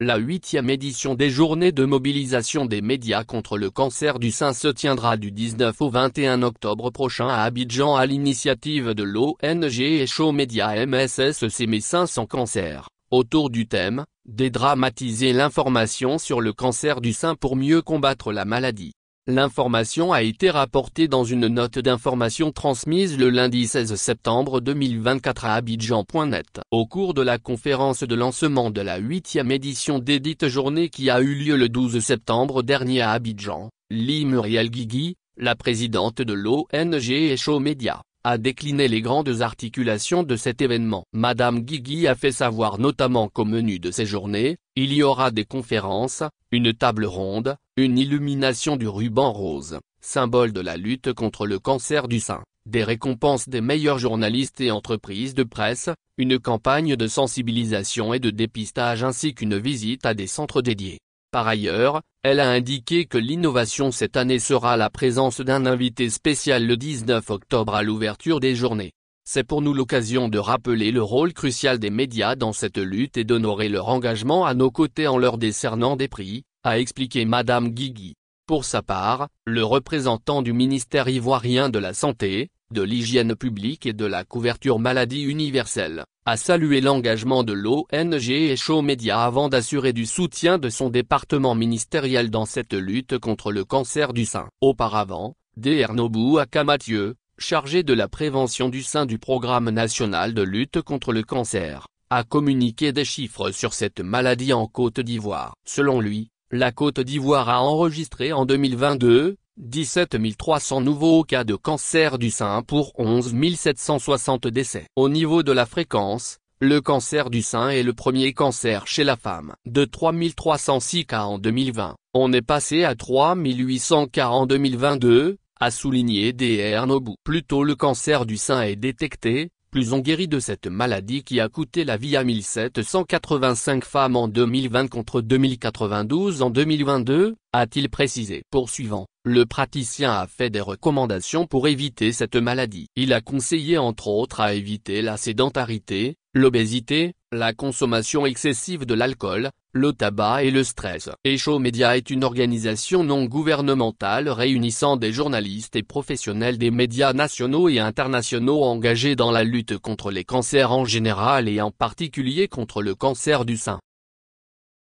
La 8e édition des Journées de mobilisation des médias contre le cancer du sein se tiendra du 19 au 21 octobre prochain à Abidjan à l'initiative de l'ONG Echo Média MSSC Médecins sans cancer, autour du thème « Dédramatiser l'information sur le cancer du sein pour mieux combattre la maladie ». L'information a été rapportée dans une note d'information transmise le lundi 16 septembre 2024 à Abidjan.net. Au cours de la conférence de lancement de la 8e édition desdites journées qui a eu lieu le 12 septembre dernier à Abidjan, Muriel Guigui, la présidente de l'ONG Echo Média, a décliné les grandes articulations de cet événement. Madame Guigui a fait savoir notamment qu'au menu de ces journées, il y aura des conférences, une table ronde, une illumination du ruban rose, symbole de la lutte contre le cancer du sein, des récompenses des meilleurs journalistes et entreprises de presse, une campagne de sensibilisation et de dépistage ainsi qu'une visite à des centres dédiés. Par ailleurs, elle a indiqué que l'innovation cette année sera la présence d'un invité spécial le 19 octobre à l'ouverture des journées. C'est pour nous l'occasion de rappeler le rôle crucial des médias dans cette lutte et d'honorer leur engagement à nos côtés en leur décernant des prix, a expliqué Madame Guigui. Pour sa part, le représentant du ministère ivoirien de la Santé, de l'Hygiène publique et de la couverture maladie universelle, a salué l'engagement de l'ONG Echo Média avant d'assurer du soutien de son département ministériel dans cette lutte contre le cancer du sein. Auparavant, Dr Nobou Akamathieu, chargé de la prévention du sein du Programme national de lutte contre le cancer, a communiqué des chiffres sur cette maladie en Côte d'Ivoire. Selon lui, la Côte d'Ivoire a enregistré en 2022, 17 300 nouveaux cas de cancer du sein pour 11 760 décès. Au niveau de la fréquence, le cancer du sein est le premier cancer chez la femme. De 3 306 cas en 2020, on est passé à 3 800 cas en 2022, a souligné Dr Nobou. Plus tôt le cancer du sein est détecté, plus on guérit de cette maladie qui a coûté la vie à 1785 femmes en 2020 contre 2092 en 2022, a-t-il précisé. Poursuivant, le praticien a fait des recommandations pour éviter cette maladie. Il a conseillé entre autres à éviter la sédentarité, l'obésité, la consommation excessive de l'alcool, le tabac et le stress. Echo Média est une organisation non gouvernementale réunissant des journalistes et professionnels des médias nationaux et internationaux engagés dans la lutte contre les cancers en général et en particulier contre le cancer du sein.